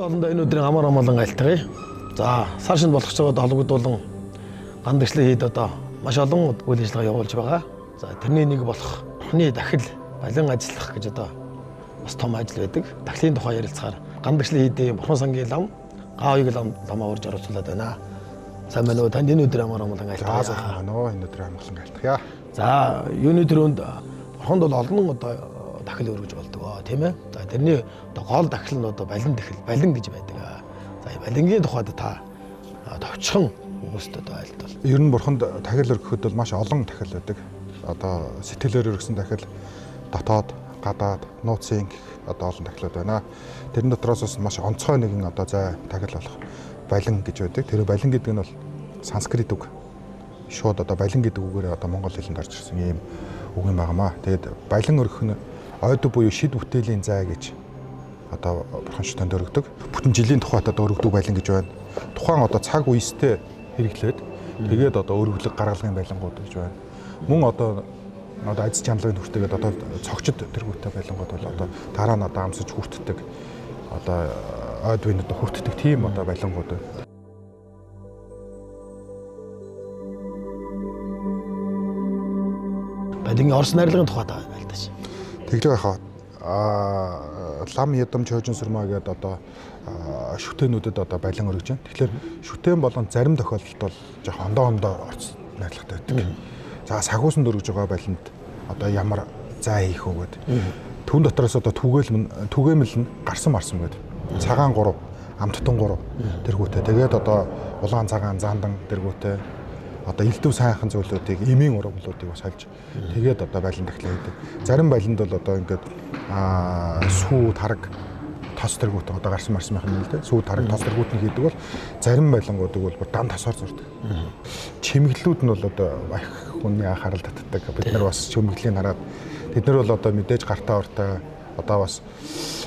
Өргөдөө олондоо энэ өдрийн амар амгалан айлтгая. За, сар шинэ болох ч байгаа холбогдуулан гандагшлын хийд одоо маш олон үйл ажиллагаа явуулж байгаа. За, тэрний нэг болох хүний дахил балин ажиллах гэж одоо бас том ажил байдаг. Дахлын тухай ярилцахаар гандагшлын хийдийн бурхан сангийн лам, гаавыг ламаа урьж оруулаад байна. Сайн байна уу? Танд энэ өдрийн амар амгалан айлтгая. За, сайн байна уу? Энэ өдрийн амгалан айлтгая. За, юуны төрөнд бурханд бол олон одоо дахил өргөж болдог тийм ээ. За тэрний одоо гол дахил нь одоо балин гэж байдаг. За балингийн тухайд та товчхон хүмүүст одоо айлтвал. Ер нь бурханд дахил өргөхөд бол маш олон дахил байдаг. Одоо сэтгэлээр өргөсөн дахил, дотоод, гадаад, нууцын одоо олон дахилууд байна. Тэрэн дотроос бас маш онцгой нэгэн одоо зай дахил болох балин гэж байдаг. Тэр балин гэдэг нь бол санскрит үг. Шууд одоо балин гэдэг үгээр одоо монгол хэлэнд орж ирсэн ийм үг юм байнамаа. Тэгээд балин өргөх нь ойд буюу шид бүтээлийн зай гэж одоо бурхан шүтэнд өргөдөг. Бүтэн жилийн тухайд одоо өргөдөг балин гэж байна. Тухайн одоо цаг үестэй хэрэглээд тэгээд одоо өргөлөг гаргалгын балингууд гэж байна. Мөн одоо ажил чанарын хүртээгээд одоо цогцод тэргүүтэй балингууд бол одоо дараа нь одоо амсаж хүртдэг. Одоо ойд буйнууд хүртдэг тийм одоо балингууд байна. Балингийн орс найрлагын тухайд айлтаач. Тэглэг хаа лам ядам чойжин сүрмаа гэдэг одоо шүтэнүүдэд одоо балин өргөж байна. Тэгэхээр шүтэн болон зарим тохиолдолд бол жоохон ондоо орц найрлагатай байдаг. За сагуусанд өргөж байгаа балинд одоо ямар зай хийх вэ гэдэг. Түүн дотроос одоо түгээмэл нь гарсан марсан гэдэг. Цагаан 3, амттан 3 тэргүүтэй. Тэгээд одоо улаан цагаан зандан тэргүүтэй. Одоо элдв сайхан зүйлүүдийг эмийн ургамлуудыг бас хальж тэгээд одоо балин дахлаа хийдэг. Зарим балинд бол одоо ингээд сүү тараг тос тэргүүт одоо гарсан марсан байх юм л дээ. Сүү тараг тос тэргүүт нь хийдэг бол зарим балингуудыг бол дан тосоор зурдаг. Чимэглэлүүд нь бол одоо их хүний анхаарал татдаг. Бид нар бас чимэглэлийн хараад тэд нар бол одоо мэдээж гартаа уртай одоо бас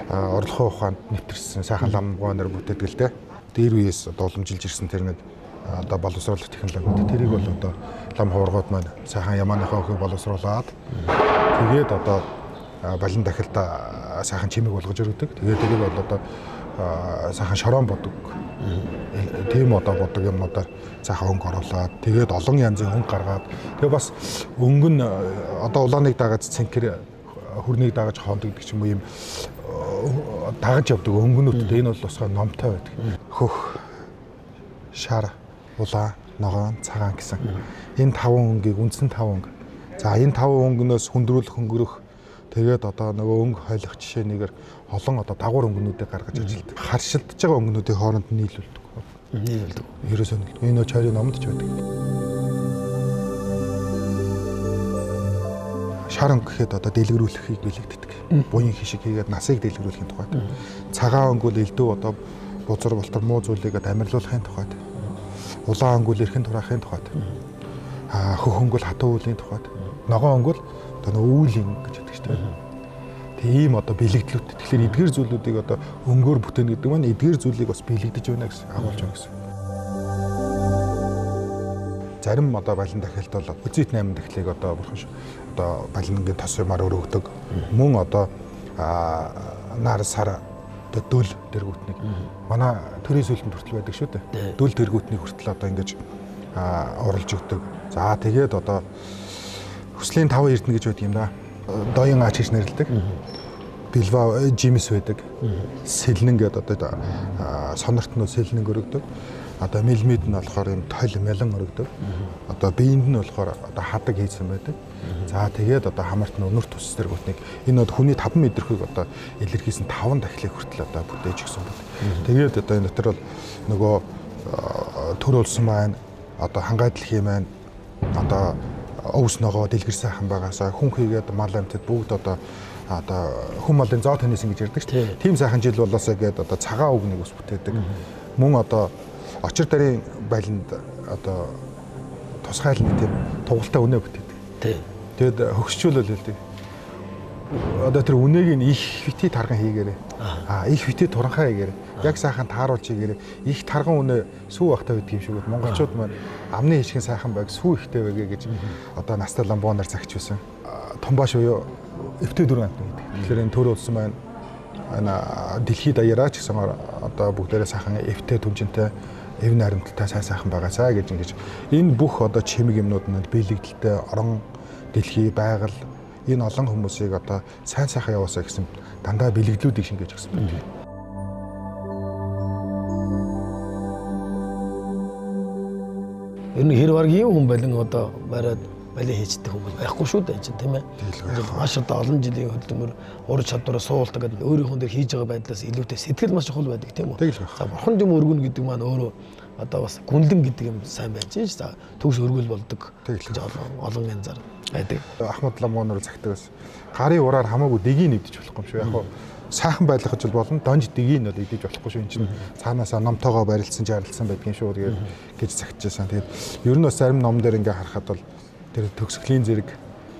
орлогын ухаанд нэвтэрсэн сайхан ламгоо нар бүтээдэг л дээ. Дээр үеэс одоо уламжилж ирсэн тэрнэд одоо боловсруулах технологиуд тэрийг бол одоо лам хуургууд маань сайхан ямааныхаа өхийг боловсруулад тэгээд одоо балин дахилда сайхан чимэг болгож өргөдөг. Тэгээд тэрийг бол одоо сайхан шорон бодог. Тийм одоо бодог юмнуудаар сайхан өнгө оруулаад тэгээд олон янзын өнгө гаргаад тэгээд бас өнгө нь одоо улааныг дагаж цэнхэр хүрнийг дагаж хоондог гэдэг ч юм уу юм дагаж явдаг өнгөнүүттэй энэ бол усгаа номтой байдаг. Хөх шар улаан, ногоон, цагаан гэсэн. Энэ 5 өнгийг үндсэн 5 өнг. За энэ 5 өнгөнөөс хөндрүүлэх хөнгөрөх тэгээд одоо нөгөө өнгө хойлох жишээгээр олон одоо дагуур өнгөнүүдийг гаргаж ажилладаг. Харшилдж байгаа өнгөнүүдийн хооронд нийлүүлдэг. Нийлүүлдэг. Ерөөсөө энэ нөө чойрын номд ч байдаг. Шар өнгө гэхэд одоо дэлгэрүүлэхийг бэлэгддэг. Буян хишиг хийгээд насыг дэлгэрүүлэхийн тухайд. Цагаан өнгө бол элдв одоо бузар болтор муу зүйлийг амирлуулахын тухайд. Улаан өнгө эрхэн тураахын тухайд. Хөх өнгө хатуу үлийн тухайд. Ногоон өнгө одоо үүлийн гэж хэлдэг шүү дээ. Тийм одоо бэлэгдлүүд. Тэгэхээр эдгээр зүйлүүдийг одоо өнгөөр бүтээн гэдэг маань эдгээр зүйлийг бас бэлэгдэж байна гэсэн агуулж байна гэсэн. Зарим одоо балин дахилт бол үзит 8 дахилыг одоо бурхан одоо балингийн тос юмар өргөдөг. Мөн одоо нар сар дөл тэргүүтнийг манай төрийн сүлтэнд хүртэл байдаг шүү дээ. Дөл тэргүүтнийг хүртэл одоо ингэж уралж өгдөг. За тэгээд одоо хүслийн 5 эрдэнэ гэж байдаг юм да. Доён аач гэж нэрлэдэг. Билва жимс байдаг. Сэлнэн гэдэг одоо сонорт нь сэлнэн өргөдөг. Одоо мэлмид нь болохоор юм тол мэлэн өргөдөг. Одоо биеинд нь болохоор одоо хадаг хийсэн байдаг. За тэгээд одоо хамарт нь өнөр тус тэргүүтнийг энэ одоо хүний 5 мэдрхийг одоо илэрхийлсэн 5 дахилыг хүртэл одоо бүтээж өгсөн байна. Тэгээд одоо энэ дотор бол нөгөө төр улсан маань одоо хангайдлын маань одоо өвс ногоо дэлгэр сайхан байгаасаа хүн хийгээд мал амьтад бүгд одоо хүн малын зоо тэнэсэн гэж ярьдаг шүү дээ. Тийм сайхан жил болоосаа гээд одоо цагаан үг нэг ус бүтээдэг. Мөн одоо очир дарын балинд одоо тусгайлын тийм тугалтай үнэ бүтээдэг. Тэгэд хөгсчүүлэл хэлдэг. Одоо тэр үнэгийг их бити тарган хийгээрээ. Их бити туранхаа хийгээрээ. Яг сайхан тааруулж хийгээрээ. Их тарган үнэ сүү ахтай байдаг юм шиг үү. Монголчууд маань амны хишгэн сайхан байг сүү ихтэй байгээ гэж одоо настай ламбоонаар цагч байсан. Томбоош буюу эвтэй дөрөв амт гэдэг. Тэгэхээр энэ төр улсын маань дэлхийд даяараа ч гэсэн одоо бүгдээрээ сайхан эвтэй түнжинтэй эв наримталтай сайхан байгаасаа гэж ингэж энэ бүх одоо чимэг юмнууд нь биелэгдэлтэй орон дэлхий байгаль энэ олон хүмүүсийг одоо сайхан яваасаа гэсэн дандаа бэлэглүүдийг шингээж өгсөн байна. Энэ хэр баргийн хүн байлан одоо бариад балет хийждэг хүмүүс байхгүй шүү дээ чинь тийм ээ. Маш одоо олон жилийн хөдөлмөр ур чадвараа суултаг гэдэг өөрийнхөө дээр хийж байгаа байдлаас илүүтэй сэтгэл маш чухал байдаг тийм үү. За бурхан юм өргөнө гэдэг маань өөрөө одоо бас гүнлэн гэдэг юм сайн байж ш. За төгс өргөл болдог. Олон янзаар байдаг. Ахмад ламгуунаар загтагс гарын ураар хамаагүй дэгийг нэгдэж болохгүй юм шүү. Яг сайхан байлгах жил болно. Донж дэгийг нь идэж болохгүй шүү. Энд чинь цаанаасаа номтойгоо барилсан жарлсан байдгийн шүү. Тэгээд гэж загтажсэн. Тэгээд ер нь бас зарим ном дээр ингээ харахад бол тэр төгсгөлийн зэрэг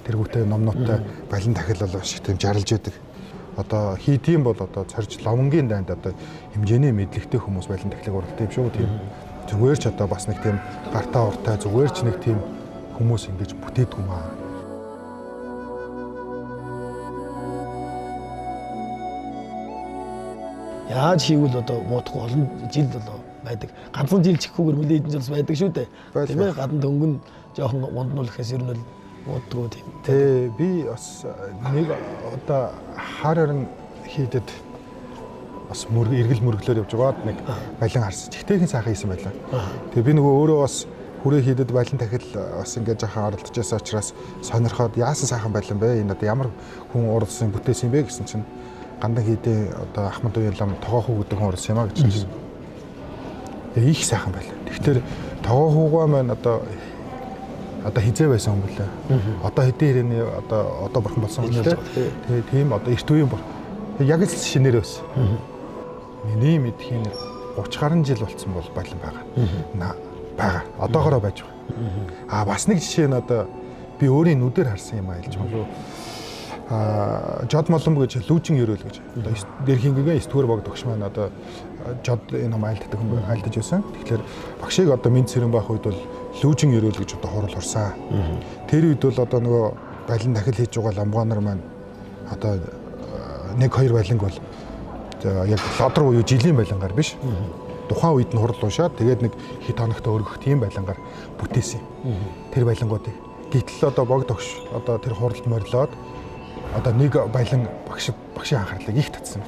тэргүүтэй номнуудтай балин дахил бол маш их тийм жарлж байдаг. Одоо хийдийм бол одоо цорж ломонгийн дайнд одоо хэмжээний мэдлэгтэй хүмүүс балин дахилыг уралдаг юм шүү. Тийм зүгээр ч одоо бас нэг тийм гартаа уртай зүгээр ч нэг тийм хүмүүс ингэж бүтээдэг юм аа. Яаж хийвэл одоо муудахгүй олон жил болоо байдаг. Ганцхан жил чихгүйгээр нэлээд хэдэн жил байдаг шүү дээ. Тийм ээ гадна дөнгөн жоохон унднуулахаас ер нь л муудгүй тийм. Тэ би бас нэг одоо хараарн хийдэд бас эргэл мөрглөөр явж байгаад нэг балин харсан. Чихтэйхэн сайхан хийсэн байлаа. Тэгээ би нөгөө өөрөө бас хүрээ хийдэд балин дахил бас ингээд жаахан оролдож байсан учраас сонирхоод яасан сайхан балин бэ? Энэ одоо ямар хүн уралсан бүтээсэн бэ гэсэн чинь гандан хийдэ одоо Ахмад уялам тогоохуу гэдэг хүн уралсан юм а гэж хэлсэн. Тэгээ их сайхан байлаа. Тэгэхээр тогоохуугаа маань одоо хизээ байсан юм билээ. Одоо хэдийн хэрэг одоо бурхан болсон юм лээ. Тэгээ тийм одоо эрт үеийн бүр. Яг л шинээр байсан. Миний мэдхийн 30 гаруй жил болсон бол балин байгаа. Бага. Одоогоороо байж байгаа. Бас нэг жишээ нь одоо би өөрийн нүдээр харсан юм а хэлж байгаа шүү. Жод молом гэж лүүжин ерөөл гэж. Одоо дэрхингээ 9 дугаар богд огш маань одоо жод энэ ном айлддаг хүн айлдаж байсан. Тэгэхээр багшийг одоо минь цэрэн байх үед бол лүүжин ерөөл гэж одоо хурал урсан. Тэр үед бол одоо нөгөө балин дахил хийж байгаа ламгаанар маань одоо 1-2 балинг бол яг лодруу уу жилийн балингаар биш. Тухайн үед нь хурал уушаад тэгээд нэг хэд хоногт өргөх тийм балингаар бүтээсэн. Тэр балингуудыг. Гэтэл одоо богд огш одоо тэр хуралд морилоод одоо нэг балин багшийн анхаарлыг их татсан.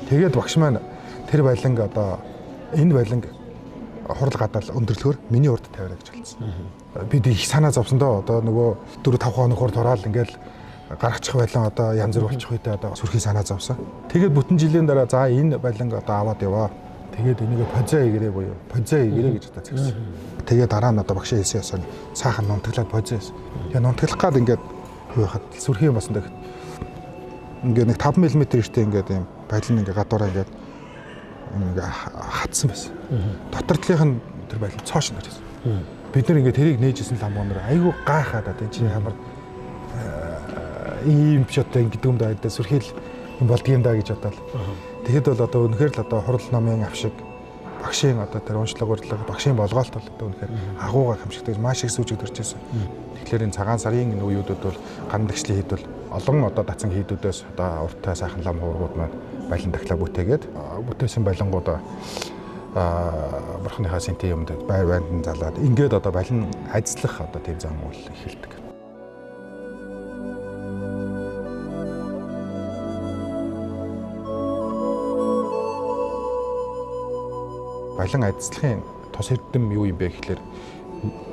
Тэгээд багш маань тэр балинг одоо энэ балинг хурал гадаал өндөрлөхөөр миний урд тавиараа гэж хэлсэн. Бид их санаа зовсон доо одоо нөгөө 4-5 хоног хурд хураал ингээл гаргачих байлаа одоо янз бүр болчих үедээ одоо сүрхий санаа зовсон. Тэгээд бүтэн жилийн дараа за энэ балинг одоо аваад яваа. Тэгээд энийг позиа игэрээ буюу позиа игэрээ гэж одоо загсан. Тэгээд дараа нь одоо багшийн хэлсэн ясаа цаахан нунтаглаад позиа. Тэгээд нунтаглах гад ингээд хаяхад сүрхий юм басан дэх. Ингээд нэг 5 мм эртээ ингээд юм балин ингээд гадуураа ингээд хатсан байсан. Дотор талынх нь тэр балин цоош нэрсэн. Бид нэр ингээд тэрийг нээжсэн ламгуунаар айгүй гайхаад одоо чи ямар ийм шоттой ингээд юм даа сүрхийл юм болдгийм даа гэж бодоод. Тэгэхэд бол одоо үнэхээр л одоо хурал номын авшиг багшийн одоо тэр уншлаг урлаг багшийн болгоолт бол одоо үнэхээр агуугаа хамшигтай маш их сүжиг төрж байсан. Тэгэхээр энэ цагаан сарын энэ үеүдүүд бол гандагшлын хэд бол олон одоо дацан хийдүүдээс одоо урттай сайхан лам хуургууд маань балин дахлаа бүтээгээд бүтээсэн балингуудаа бурхныхаа сэнтийн юмд байр байранд залаад ингээд одоо балин ажиллах одоо тийм зам үйл эхэлдэг. Балин ажиллахын тус эрдэм юу юм бэ гэхлээр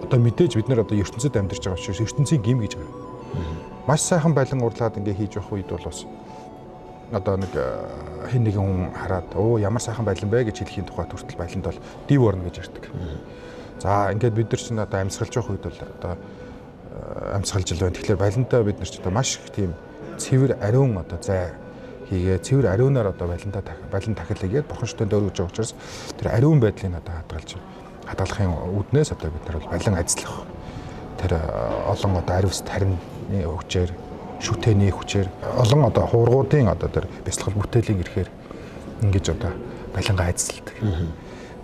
одоо мэдээж бид нар одоо ертөнцид амьдарч байгаа учраас ертөнцийн гим гэж байгаа. Маш сайхан балин урлаад ингээ хийж явах үед бол бас одоо нэг хэн нэгэн хүн хараад оо ямар сайхан балин бэ гэж хэлхийн тухайд хүртэл балинд бол див орно гэж ярьдаг. За ингээд бид нар чинь одоо амьсгалж явах үед бол одоо амьсгалж л байна. Тэгэхээр балинтаа бид нар ч одоо маш их тийм цэвэр ариун одоо зай хийгээ цэвэр ариунаар одоо балин дахил хийгээд бурхан шүтэнд өргөж байгаа учраас тэр ариун байдлыг одоо хадгалахын үүднээс одоо бид нар бол балин ажиллах тэр олон одоо ариус тарины хүчээр шүтээний хүчээр олон одоо хуургуудын одоо тэр бясалгал бүтээлийн ирэхээр ингэж одоо балингаа ажилладаг.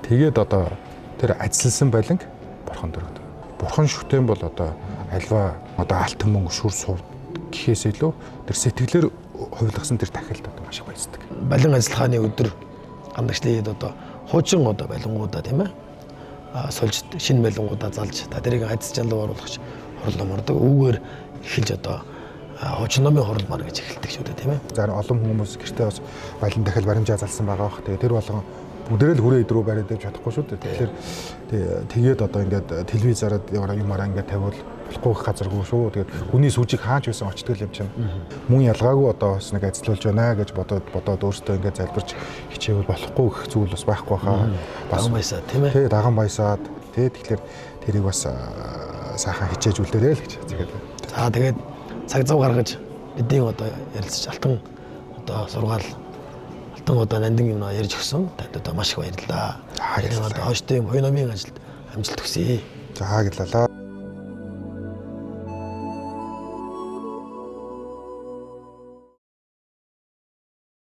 Тэгээд одоо тэр ажилласан балинг бурхан дөрөгдөг. Бурхан шүтэн бол одоо альва одоо алтан мөнгө шүр сув гэхээс илүү тэр сэтгэлээр хувилгасан тэр тахилд одоо маш их баярлдаг. Балин ажиллагааны өдөр гандагчлын хэд одоо хуучин одоо балингуудаа тийм ээ сольж шинэ балингуудаа залж та тэрийг айдас жалуу оруулах хурал номордог үүгээр эхэлж одоо хуучин номын хурал мар гэж эхэлдэг шүү дээ тийм ээ. За олон хүмүүс гэртээ бас балин дахил баримжаа залсан байгаа бах. Тэгээ тэр болгон бүгдээ л хүрээ идрүү бариад явж чадахгүй шүү дээ. Тэгэхээр тэгээд одоо ингээд телевизараад юмараа ингээд тавиул болохгүй газаргүй шүү. Тэгээд хүний сүжиг хаач байсан очтгол юм чинь. Мөн ялгаагүй одоо бас нэг ажиллаулж байна гэж бодоод өөртөө ингээд залбирч хичээвэл болохгүй гэх зүйл бас байхгүй хаа. Даган баясаа тийм ээ. Тэгээд даган баясаад тэгэхээр тэрийг бас сайхан хичээж үлдээрэй л гэж тэгээд. За тэгээд цаг зав гаргаж бидний одоо ярилцаж алтан одоо сургаал алтан одоо нандин юм ярьж өгсөн. Танд одоо маш их баярлалаа. За баярлалаа. Одоо хойштын буй номын ажилд амжилт хүсье. За гэрлээ.